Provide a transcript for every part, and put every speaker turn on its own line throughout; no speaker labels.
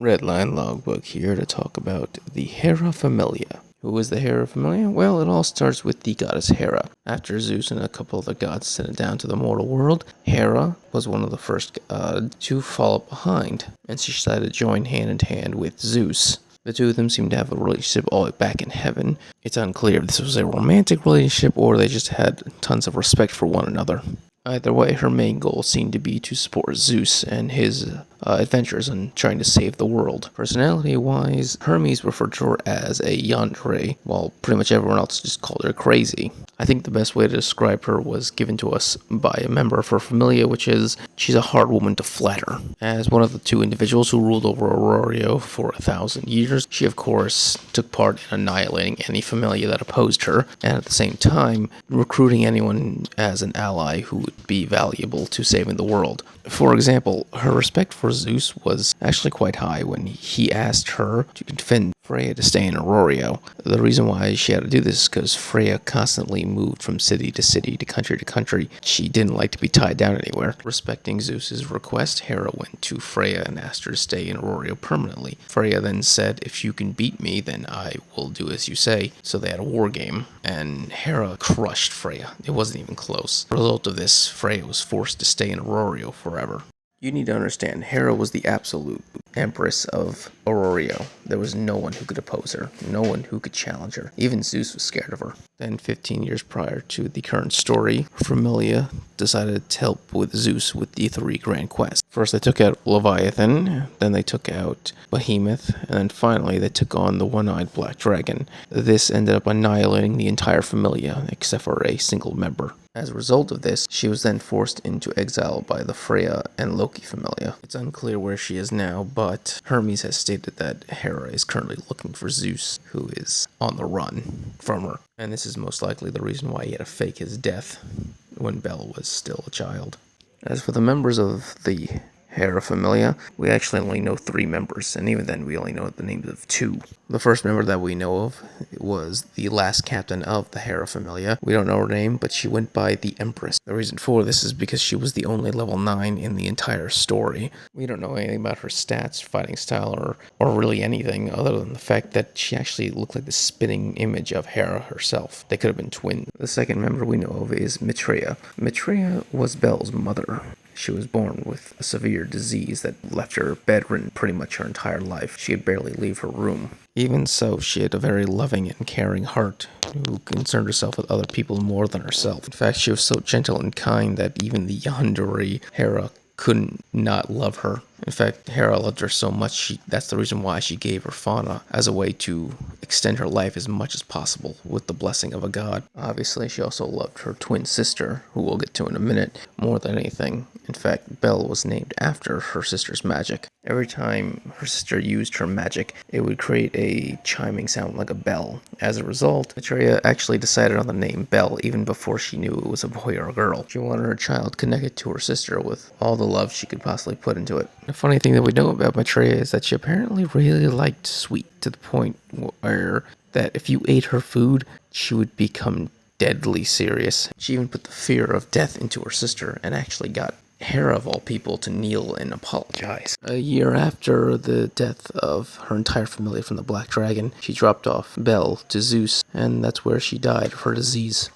Redline Logbook here to talk about the Hera Familia. Who is the Hera Familia? Well, it all starts with the goddess Hera. After Zeus and a couple of the gods sent it down to the mortal world, Hera was one of the first to follow behind, and she decided to join hand in hand with Zeus. The two of them seemed to have a relationship all the way back in heaven. It's unclear if this was a romantic relationship or they just had tons of respect for one another. Either way, her main goal seemed to be to support Zeus and his adventures in trying to save the world. Personality-wise, Hermes referred to her as a yandere, while pretty much everyone else just called her crazy. I think the best way to describe her was given to us by a member of her familia, which is, she's a hard woman to flatter. As one of the two individuals who ruled over Aurorio for 1,000 years, she of course took part in annihilating any familia that opposed her, and at the same time, recruiting anyone as an ally who would be valuable to saving the world. For example, her respect for Zeus was actually quite high when he asked her to defend Freya to stay in Aurorio. The reason why she had to do this is because Freya constantly moved from city to city to country. She didn't like to be tied down anywhere. Respecting Zeus's request, Hera went to Freya and asked her to stay in Aurorio permanently. Freya then said, "If you can beat me, then I will do as you say." So they had a war game, and Hera crushed Freya. It wasn't even close. As a result of this, Freya was forced to stay in Aurorio forever. You need to understand, Hera was the absolute empress of Aurorio. There was no one who could oppose her, no one who could challenge her. Even Zeus was scared of her. Then 15 years prior to the current story, Familia decided to help with Zeus with the three grand quests. First they took out Leviathan, then they took out Behemoth, and then finally they took on the one-eyed black dragon. This ended up annihilating the entire Familia, except for a single member. As a result of this, she was then forced into exile by the Freya and Loki Familia. It's unclear where she is now, but Hermes has stated that Hera is currently looking for Zeus, who is on the run from her. And this is most likely the reason why he had to fake his death when Belle was still a child. As for the members of the Hera Familia, we actually only know 3 members, and even then we only know the names of 2. The first member that we know of was the last captain of the Hera Familia. We don't know her name, but she went by the Empress. The reason for this is because she was the only level 9 in the entire story. We don't know anything about her stats, fighting style, or really anything other than the fact that she actually looked like the spitting image of Hera herself. They could have been twins. The second member we know of is Maitreya. Maitreya was Belle's mother. She was born with a severe disease that left her bedridden pretty much her entire life. She could barely leave her room. Even so, she had a very loving and caring heart who concerned herself with other people more than herself. In fact, she was so gentle and kind that even the yandere Hera couldn't not love her. In fact, Hera loved her so much, that's the reason why she gave her fauna as a way to extend her life as much as possible with the blessing of a god. Obviously, she also loved her twin sister, who we'll get to in a minute, more than anything. In fact, Belle was named after her sister's magic. Every time her sister used her magic, it would create a chiming sound like a bell. As a result, Maitreya actually decided on the name Belle even before she knew it was a boy or a girl. She wanted her child connected to her sister with all the love she could possibly put into it. The funny thing that we know about Maitreya is that she apparently really liked sweet, to the point where that if you ate her food, she would become deadly serious. She even put the fear of death into her sister and actually got Hera, of all people, to kneel and apologize. A year after the death of her entire family from the Black Dragon, she dropped off Belle to Zeus, and that's where she died of her disease.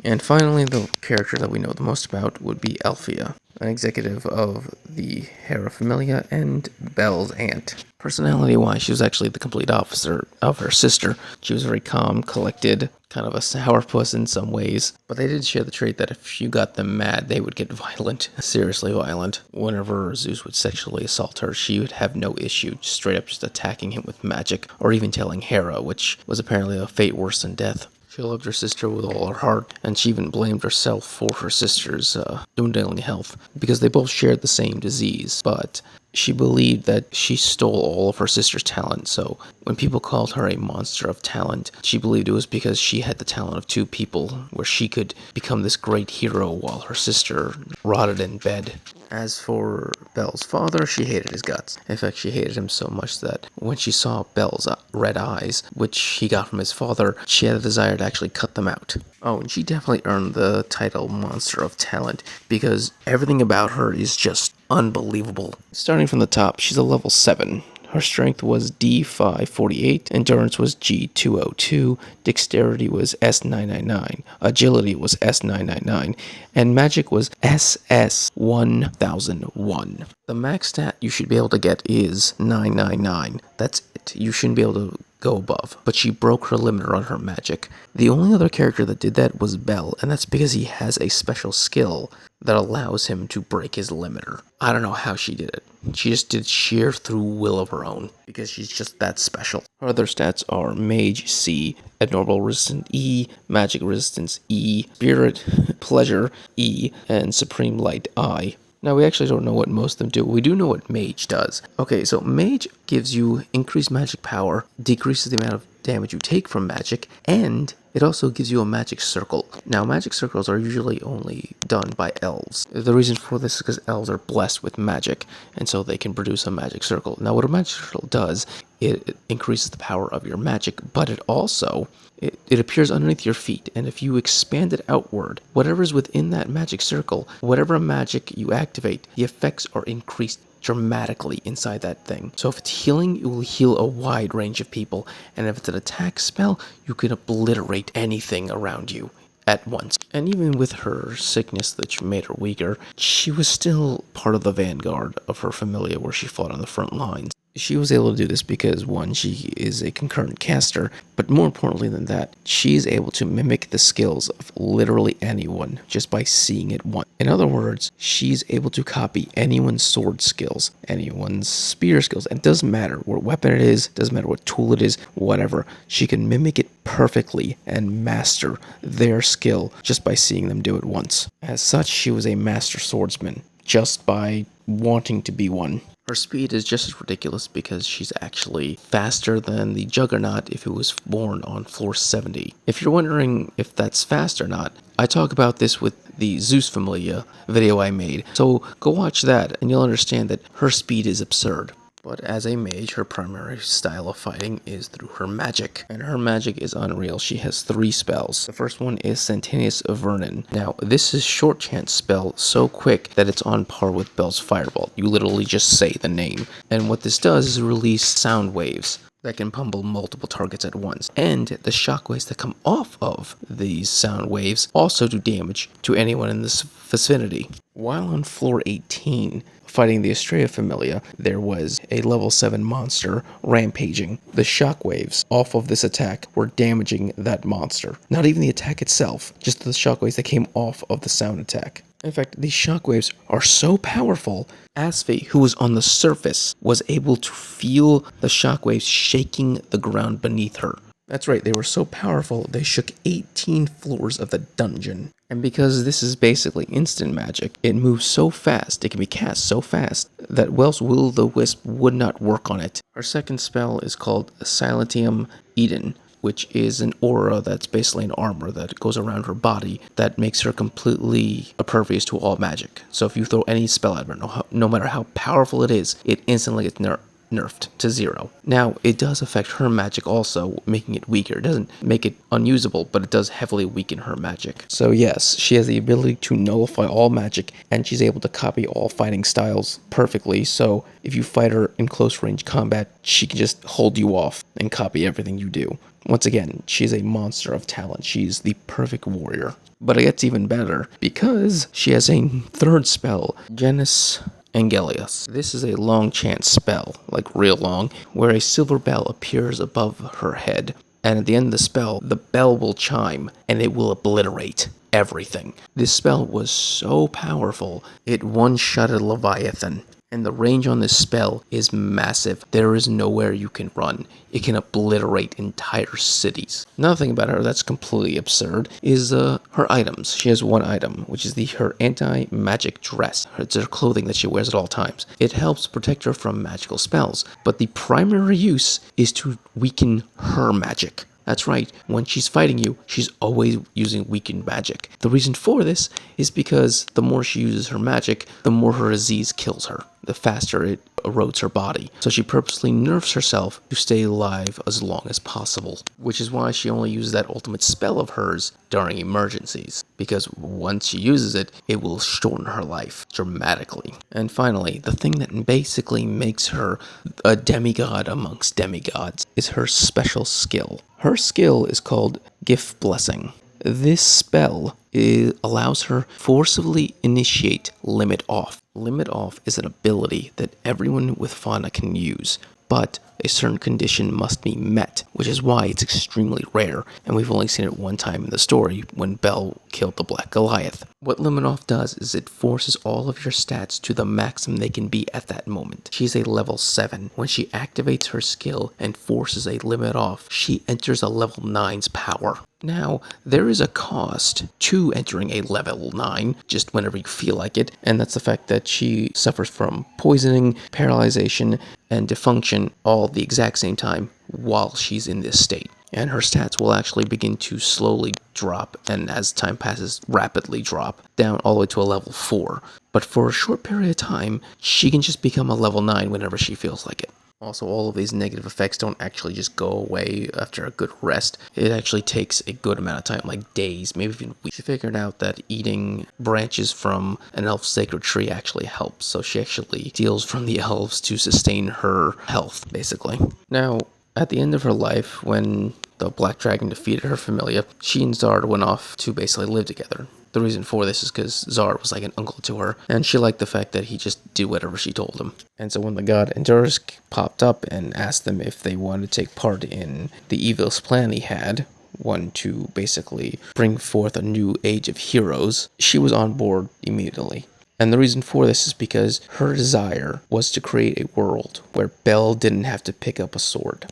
And finally, the character that we know the most about would be Althea, an executive of the Hera Familia and Belle's aunt. Personality-wise, she was actually the complete opposite of her sister. She was very calm, collected, kind of a sourpuss in some ways. But they did share the trait that if you got them mad, they would get violent, seriously violent. Whenever Zeus would sexually assault her, she would have no issue, straight up just attacking him with magic, or even telling Hera, which was apparently a fate worse than death. She loved her sister with all her heart, and she even blamed herself for her sister's dwindling health, because they both shared the same disease, but she believed that she stole all of her sister's talent. So when people called her a monster of talent, she believed it was because she had the talent of 2 people, where she could become this great hero while her sister rotted in bed. As for Belle's father, she hated his guts. In fact, she hated him so much that when she saw Belle's red eyes, which he got from his father, she had a desire to actually cut them out. Oh, and she definitely earned the title Monster of Talent, because everything about her is just unbelievable. Starting from the top, she's a level 7. Her strength was D548, endurance was G202, dexterity was S999, agility was S999, and magic was SS1001. The max stat you should be able to get is 999. That's it. You shouldn't be able to go above, but she broke her limiter on her magic. The only other character that did that was Bell, and that's because he has a special skill that allows him to break his limiter. I don't know how she did it. She just did sheer through will of her own, because she's just that special. Her other stats are Mage C, Abnormal Resistance E, Magic Resistance E, Spirit Pleasure E, and Supreme Light I. Now, we actually don't know what most of them do. We do know what Mage does. Okay, so Mage gives you increased magic power, decreases the amount of damage you take from magic, and it also gives you a magic circle. Now, magic circles are usually only done by elves. The reason for this is because elves are blessed with magic, and so they can produce a magic circle. Now, what a magic circle does, it increases the power of your magic, but it also it appears underneath your feet, and if you expand it outward, whatever's within that magic circle, whatever magic you activate, the effects are increased dramatically inside that thing. So if it's healing, it will heal a wide range of people, and if it's an attack spell, you can obliterate anything around you at once. And even with her sickness that made her weaker, she was still part of the vanguard of her Familia where she fought on the front lines. She was able to do this because, one, she is a concurrent caster, but more importantly than that, she's able to mimic the skills of literally anyone just by seeing it once. In other words, she's able to copy anyone's sword skills, anyone's spear skills. It doesn't matter what weapon it is, doesn't matter what tool it is, whatever. She can mimic it perfectly and master their skill just by seeing them do it once. As such, she was a master swordsman just by wanting to be one. Her speed is just as ridiculous because she's actually faster than the Juggernaut if it was born on floor 70. If you're wondering if that's fast or not, I talk about this with the Zeus Familia video I made, so go watch that and you'll understand that her speed is absurd. But as a mage, her primary style of fighting is through her magic, and her magic is unreal. She has 3 spells. The first one is Centennius Vernon. Now, this is short chance spell so quick that it's on par with Bell's Firebolt. You literally just say the name. And what this does is release sound waves that can pummel multiple targets at once. And the shockwaves that come off of these sound waves also do damage to anyone in this vicinity. While on floor 18, fighting the Estrella Familia, there was a level 7 monster rampaging. The shockwaves off of this attack were damaging that monster. Not even the attack itself, just the shockwaves that came off of the sound attack. In fact, these shockwaves are so powerful, Asfi, who was on the surface, was able to feel the shockwaves shaking the ground beneath her. That's right, they were so powerful, they shook 18 floors of the dungeon. And because this is basically instant magic, it moves so fast, it can be cast so fast, that Wells Will-o'-the-Wisp would not work on it. Her second spell is called Silentium Eden, which is an aura that's basically an armor that goes around her body that makes her completely impervious to all magic. So if you throw any spell at her, no matter how powerful it is, it instantly gets nerfed to 0. Now, it does affect her magic also, making it weaker. It doesn't make it unusable, but it does heavily weaken her magic. So yes, she has the ability to nullify all magic, and she's able to copy all fighting styles perfectly, so if you fight her in close range combat, she can just hold you off and copy everything you do. Once again, she's a monster of talent. She's the perfect warrior. But it gets even better, because she has a third spell, Genus Angelius. This is a long chance spell, like real long, where a silver bell appears above her head, and at the end of the spell, the bell will chime, and it will obliterate everything. This spell was so powerful, it one-shotted Leviathan, and the range on this spell is massive. There is nowhere you can run. It can obliterate entire cities. Another thing about her that's completely absurd is her items. She has one item, which is her anti-magic dress. It's her clothing that she wears at all times. It helps protect her from magical spells, but the primary use is to weaken her magic. That's right, when she's fighting you, she's always using weakened magic. The reason for this is because the more she uses her magic, the more her disease kills her. The faster it erodes her body. So she purposely nerfs herself to stay alive as long as possible, which is why she only uses that ultimate spell of hers during emergencies, because once she uses it, it will shorten her life dramatically. And finally, the thing that basically makes her a demigod amongst demigods is her special skill. Her skill is called Gift Blessing. This spell allows her forcibly initiate Limit Off. Limit Off is an ability that everyone with Fauna can use, but a certain condition must be met, which is why it's extremely rare, and we've only seen it one time in the story when Belle killed the Black Goliath. What Limit Off does is it forces all of your stats to the maximum they can be at that moment. She's a level 7. When she activates her skill and forces a Limit Off, she enters a level 9's power. Now, there is a cost to entering a level 9, just whenever you feel like it, and that's the fact that she suffers from poisoning, paralyzation, and defunction all at the exact same time while she's in this state. And her stats will actually begin to slowly drop, and as time passes, rapidly drop, down all the way to a level 4. But for a short period of time, she can just become a level 9 whenever she feels like it. Also, all of these negative effects don't actually just go away after a good rest. It actually takes a good amount of time, like days, maybe even weeks. She figured out that eating branches from an elf's sacred tree actually helps, so she actually steals from the elves to sustain her health, basically. Now, at the end of her life, when the Black Dragon defeated her Familia, she and Zard went off to basically live together. The reason for this is because Zard was like an uncle to her, and she liked the fact that he just did whatever she told him. And so when the god Endurus popped up and asked them if they wanted to take part in the evil's plan he had, one to basically bring forth a new age of heroes, she was on board immediately. And the reason for this is because her desire was to create a world where Belle didn't have to pick up a sword.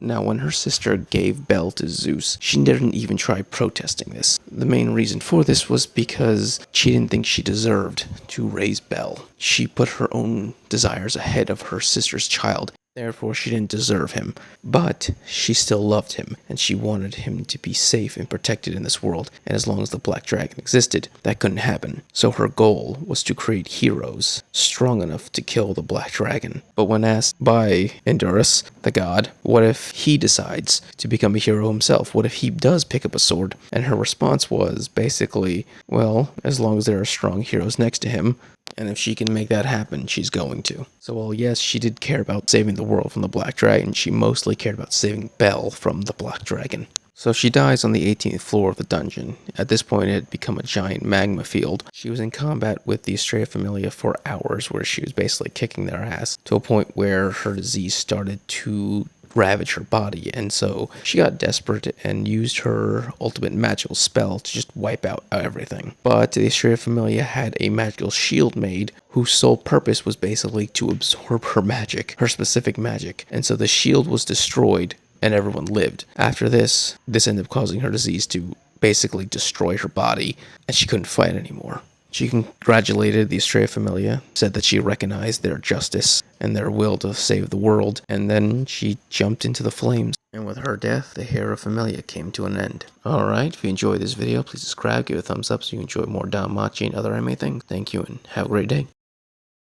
Now, when her sister gave Belle to Zeus, she didn't even try protesting this. The main reason for this was because she didn't think she deserved to raise Belle. She put her own desires ahead of her sister's child. Therefore, she didn't deserve him, but she still loved him, and she wanted him to be safe and protected in this world, and as long as the Black Dragon existed, that couldn't happen. So her goal was to create heroes strong enough to kill the Black Dragon. But when asked by Endurus, the god, what if he decides to become a hero himself? What if he does pick up a sword? And her response was basically, well, as long as there are strong heroes next to him, and if she can make that happen, she's going to. So while yes, she did care about saving the world from the Black Dragon, she mostly cared about saving Belle from the Black Dragon. So she dies on the 18th floor of the dungeon. At this point, it had become a giant magma field. She was in combat with the Estrella Familia for hours, where she was basically kicking their ass, to a point where her disease started to ravage her body, and so she got desperate and used her ultimate magical spell to just wipe out everything. But the Estrella Familia had a magical shield made whose sole purpose was basically to absorb her magic, her specific magic, and so the shield was destroyed and everyone lived. After this ended up causing her disease to basically destroy her body, and she couldn't fight anymore. She congratulated the Estrella Familia, said that she recognized their justice and their will to save the world, and then she jumped into the flames. And with her death, the Hera Familia came to an end. Alright, if you enjoyed this video, please subscribe, give it a thumbs up so you enjoy more Danmachi and other anime things. Thank you, and have a great day.